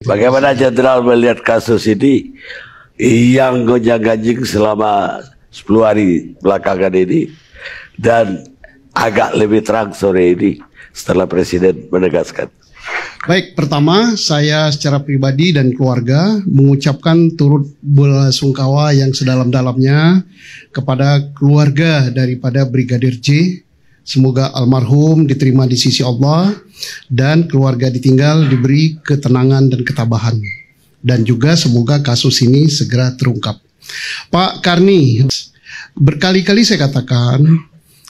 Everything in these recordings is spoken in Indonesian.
Bagaimana Jenderal melihat kasus ini yang gonjang-ganjing selama 10 hari belakangan ini dan agak lebih terang sore ini setelah Presiden menegaskan? Baik, pertama saya secara pribadi dan keluarga mengucapkan turut belasungkawa yang sedalam-dalamnya kepada keluarga daripada Brigadir J. Semoga almarhum diterima di sisi Allah dan keluarga ditinggal diberi ketenangan dan ketabahan. Dan juga semoga kasus ini segera terungkap. Pak Karni, berkali-kali saya katakan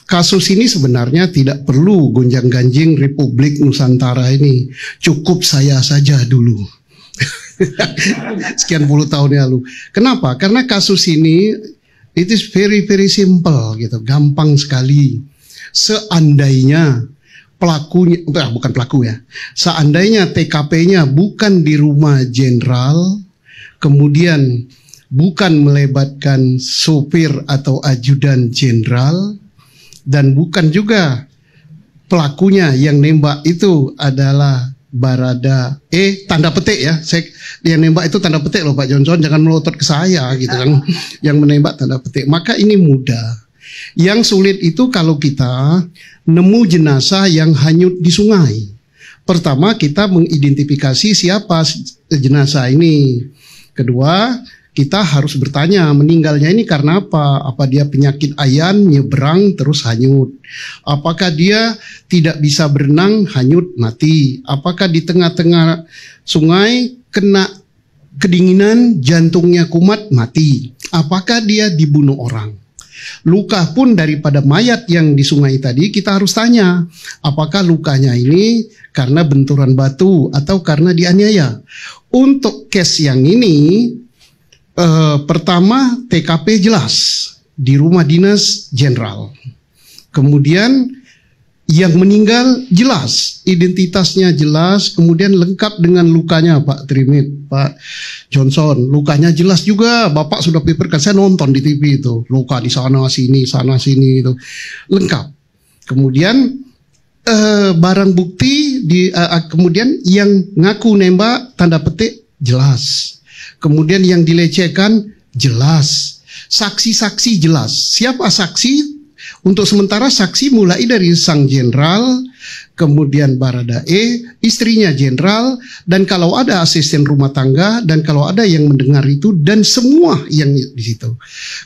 kasus ini sebenarnya tidak perlu gonjang-ganjing Republik Nusantara ini. Cukup saya saja dulu. Sekian puluh tahun yang lalu. Kenapa? Karena kasus ini it is very simple gitu, gampang sekali. Seandainya pelakunya, bukan pelaku ya, seandainya TKP-nya bukan di rumah jenderal, kemudian bukan melibatkan sopir atau ajudan jenderal, dan bukan juga pelakunya yang nembak itu adalah Barada tanda petik ya, yang nembak itu tanda petik loh Pak Johnson, jangan melotot ke saya gitu kan, yang menembak tanda petik, maka ini mudah. Yang sulit itu kalau kita nemu jenazah yang hanyut di sungai. Pertama kita mengidentifikasi siapa jenazah ini. Kedua kita harus bertanya meninggalnya ini karena apa? Apa dia penyakit ayan nyebrang terus hanyut? Apakah dia tidak bisa berenang hanyut mati? Apakah di tengah-tengah sungai kena kedinginan jantungnya kumat mati? Apakah dia dibunuh orang? Luka pun daripada mayat yang di sungai tadi kita harus tanya, apakah lukanya ini karena benturan batu atau karena dianiaya. Untuk case yang ini pertama TKP jelas di rumah dinas jenderal. Kemudian yang meninggal jelas, identitasnya jelas, kemudian lengkap dengan lukanya Pak Trimit, Pak Johnson. Lukanya jelas juga, Bapak sudah paperkan, saya nonton di TV itu. Luka di sana sini itu. Lengkap. Kemudian barang bukti kemudian yang ngaku nembak tanda petik jelas. Kemudian yang dilecehkan jelas. Saksi-saksi jelas. Siapa saksi? Untuk sementara saksi mulai dari sang jenderal, kemudian Barada istrinya jenderal, dan kalau ada asisten rumah tangga, dan kalau ada yang mendengar itu, dan semua yang di situ.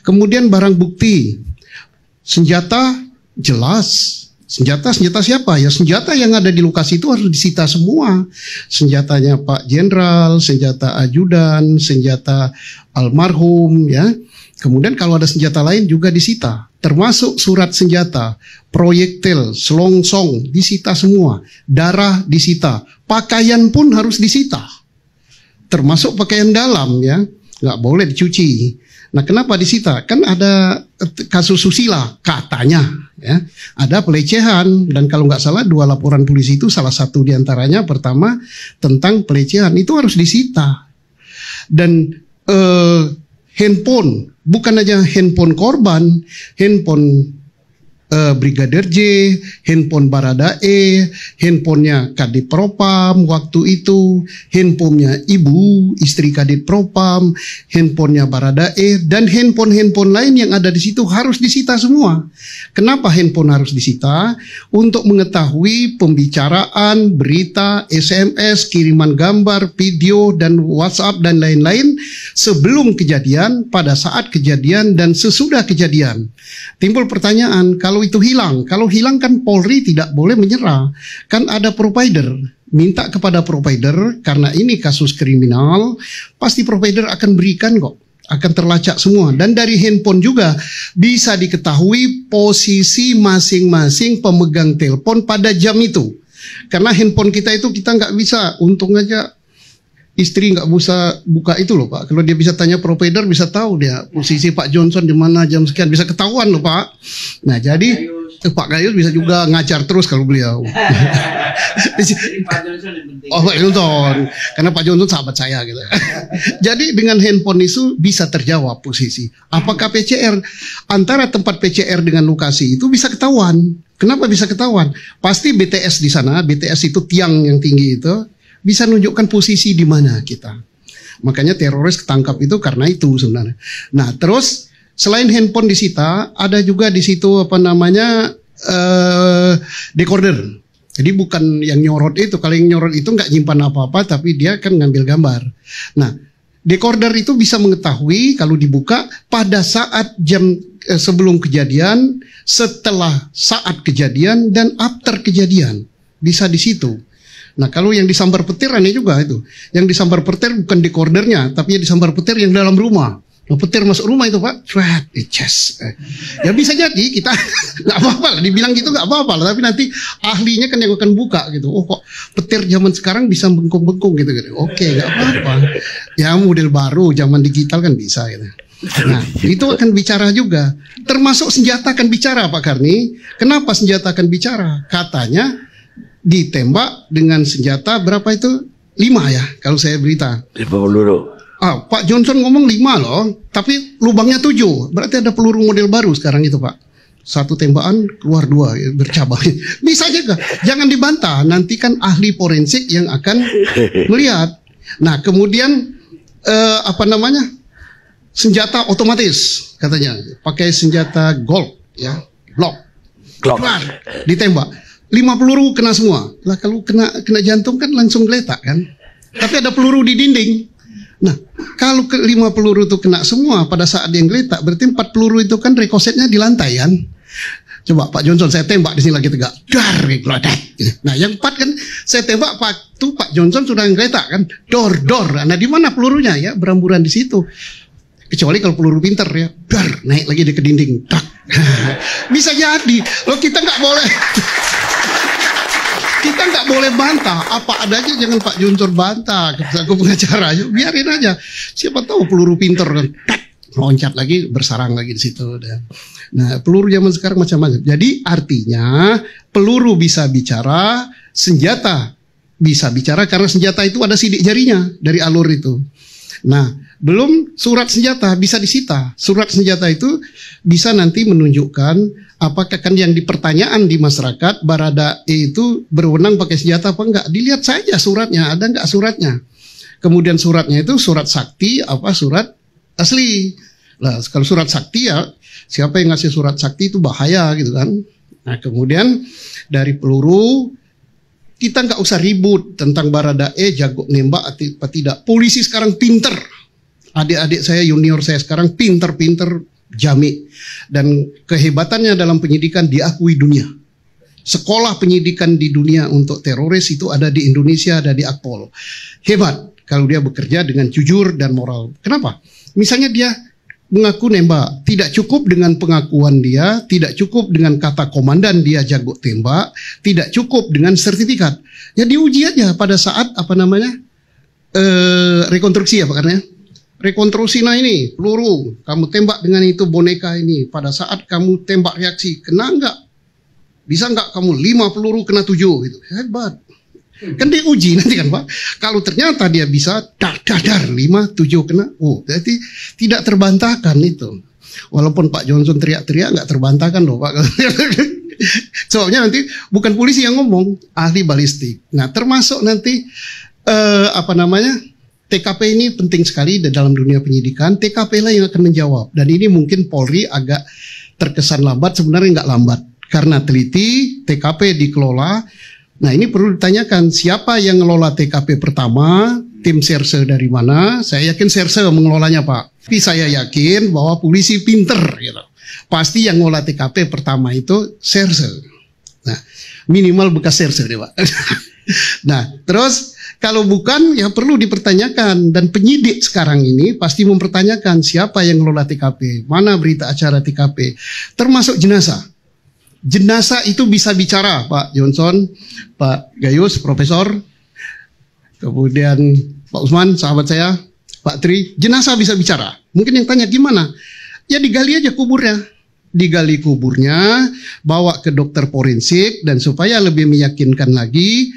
Kemudian barang bukti, senjata jelas. Senjata siapa? Ya senjata yang ada di lokasi itu harus disita semua. Senjatanya Pak Jenderal, senjata ajudan, senjata almarhum ya. Kemudian kalau ada senjata lain juga disita. Termasuk surat senjata, proyektil, selongsong disita semua. Darah disita. Pakaian pun harus disita. Termasuk pakaian dalam ya. Nggak boleh dicuci. Nah kenapa disita? Kan ada kasus susila katanya ya. Ada pelecehan dan kalau nggak salah 2 laporan polisi itu salah satu diantaranya pertama tentang pelecehan itu harus disita. Dan handphone, bukan aja handphone korban, handphone Brigadir J, handphone Barada handphonenya Kadip Propam waktu itu, handphonenya ibu, istri Kadip Propam, handphonenya Barada dan handphone lain yang ada di situ harus disita semua. Kenapa handphone harus disita? Untuk mengetahui pembicaraan, berita, SMS, kiriman gambar, video, dan WhatsApp, dan lain-lain sebelum kejadian, pada saat kejadian, dan sesudah kejadian. Timbul pertanyaan, kalau itu hilang, kalau hilang kan Polri tidak boleh menyerah. Kan ada provider, minta kepada provider, karena ini kasus kriminal, pasti provider akan berikan kok. Akan terlacak semua. Dan dari handphone juga bisa diketahui posisi masing-masing pemegang telepon pada jam itu. Karena handphone kita itu kita nggak bisa, untung aja istri nggak bisa buka itu loh Pak. Kalau dia bisa tanya provider bisa tahu dia posisi Pak Johnson di mana jam sekian, bisa ketahuan loh Pak. Nah jadi Pak Gayus bisa juga ngajar terus kalau beliau. Pak Johnson yang penting. Oh Pak Johnson, karena Pak Johnson sahabat saya gitu. Jadi dengan handphone itu bisa terjawab posisi. Apakah PCR antara tempat PCR dengan lokasi itu bisa ketahuan? Kenapa bisa ketahuan? Pasti BTS di sana, BTS itu tiang yang tinggi itu. bisa nunjukkan posisi di mana kita. Makanya teroris ketangkap itu karena itu sebenarnya. Nah, terus selain handphone disita, ada juga di situ decoder. Jadi bukan yang nyorot itu. Kalau yang nyorot itu nggak nyimpan apa-apa, tapi dia kan ngambil gambar. Nah, decoder itu bisa mengetahui kalau dibuka pada saat jam sebelum kejadian, setelah saat kejadian, dan after kejadian. Bisa di situ. Nah, kalau yang disambar petir aneh juga itu. Yang disambar petir bukan decodernya, tapi yang disambar petir yang dalam rumah. Nah, petir masuk rumah itu, Pak. Ya bisa jadi kita nggak apa-apa lah, dibilang gitu nggak apa-apa lah. Tapi nanti ahlinya kan yang akan buka gitu. Oh, kok petir zaman sekarang bisa bengkung-bengkung gitu. Oke, nggak apa-apa. Ya model baru, zaman digital kan bisa gitu. Nah, itu akan bicara juga. Termasuk senjata akan bicara, Pak Karni. Kenapa senjata akan bicara? Katanya ditembak dengan senjata berapa itu? 5 ya, kalau saya berita. 5 peluru. Pak Johnson ngomong 5 loh, tapi lubangnya 7. Berarti ada peluru model baru sekarang itu, Pak. Satu tembakan keluar 2 ya, bercabang. Bisa juga, jangan dibantah. Nanti kan ahli forensik yang akan melihat. Nah, kemudian senjata otomatis katanya, pakai senjata Glock ya, Glock. Ditembak. 5 peluru kena semua. Lah kalau kena jantung kan langsung geletak kan. Tapi ada peluru di dinding. Nah, kalau 5 peluru itu kena semua pada saat dia geletak, berarti 4 peluru itu kan rekosetnya di lantai kan. Coba Pak Johnson saya tembak di sini lagi tegak. Dar, geletak. Nah, yang 4 kan saya tembak Pak Johnson sudah geletak kan. Dor. Nah, di mana pelurunya ya? Beramburan di situ. Kecuali kalau peluru pinter ya. Dar, naik lagi ke dinding. Tak. Bisa jadi. Loh, kita nggak boleh. Kita nggak boleh bantah apa adanya, jangan Pak Johnson bantah. Aku pengacara, biarin aja. Siapa tahu peluru pinter kan, loncat lagi, bersarang lagi di situ. Nah, peluru zaman sekarang macam-macam. Jadi artinya peluru bisa bicara, senjata bisa bicara karena senjata itu ada sidik jarinya dari alur itu. Nah, belum surat senjata bisa disita. Surat senjata itu bisa nanti menunjukkan apakah kan yang dipertanyaan di masyarakat, Baradae itu berwenang pakai senjata apa enggak. Dilihat saja suratnya, ada enggak suratnya. Kemudian suratnya itu surat sakti apa surat asli. Nah, kalau surat sakti ya siapa yang ngasih surat sakti itu bahaya gitu kan. Nah, kemudian dari peluru kita nggak usah ribut tentang Baradae jago nembak atau tidak. Polisi sekarang pinter. Adik-adik saya, junior saya sekarang pinter-pinter jami. Dan kehebatannya dalam penyidikan diakui dunia. Sekolah penyidikan di dunia untuk teroris itu ada di Indonesia, ada di Akpol. Hebat kalau dia bekerja dengan jujur dan moral. Kenapa? Misalnya dia mengaku nembak, tidak cukup dengan pengakuan dia, tidak cukup dengan kata komandan dia jago tembak, tidak cukup dengan sertifikat. Ya diuji aja pada saat rekonstruksi apa karena rekonstruksi. Nah ini peluru kamu tembak dengan itu boneka ini, pada saat kamu tembak reaksi kena enggak, bisa enggak kamu 5 peluru kena 7 gitu. Hebat kan diuji nanti kan Pak. Kalau ternyata dia bisa dar 5 7 kena, berarti tidak terbantahkan itu. Walaupun Pak Johnson teriak-teriak nggak terbantahkan loh Pak. Soalnya nanti bukan polisi yang ngomong, ahli balistik. Nah termasuk nanti TKP ini penting sekali dalam dunia penyidikan. TKP lah yang akan menjawab. Dan ini mungkin Polri agak terkesan lambat, sebenarnya nggak lambat. Karena teliti, TKP dikelola. Nah ini perlu ditanyakan, siapa yang ngelola TKP pertama? Tim Serse dari mana? Saya yakin Serse mengelolanya Pak. Tapi saya yakin bahwa polisi pinter gitu. Pasti yang ngelola TKP pertama itu Serse. Nah minimal bekas Serse deh Pak. Nah terus kalau bukan ya perlu dipertanyakan. Dan penyidik sekarang ini pasti mempertanyakan siapa yang ngelola TKP, mana berita acara TKP, termasuk jenazah. Jenazah itu bisa bicara Pak Johnson, Pak Gayus, Profesor, kemudian Pak Usman, sahabat saya, Pak Tri, jenazah bisa bicara. Mungkin yang tanya gimana? Ya digali aja kuburnya. Digali kuburnya, bawa ke dokter forensik, dan supaya lebih meyakinkan lagi,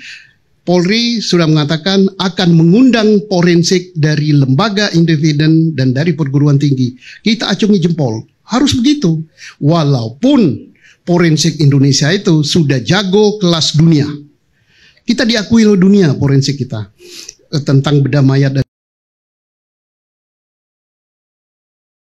Polri sudah mengatakan akan mengundang forensik dari lembaga independen dan dari perguruan tinggi. Kita acungi jempol. Harus begitu. Walaupun forensik Indonesia itu sudah jago kelas dunia. Kita diakui oleh dunia forensik kita tentang bedah mayat dan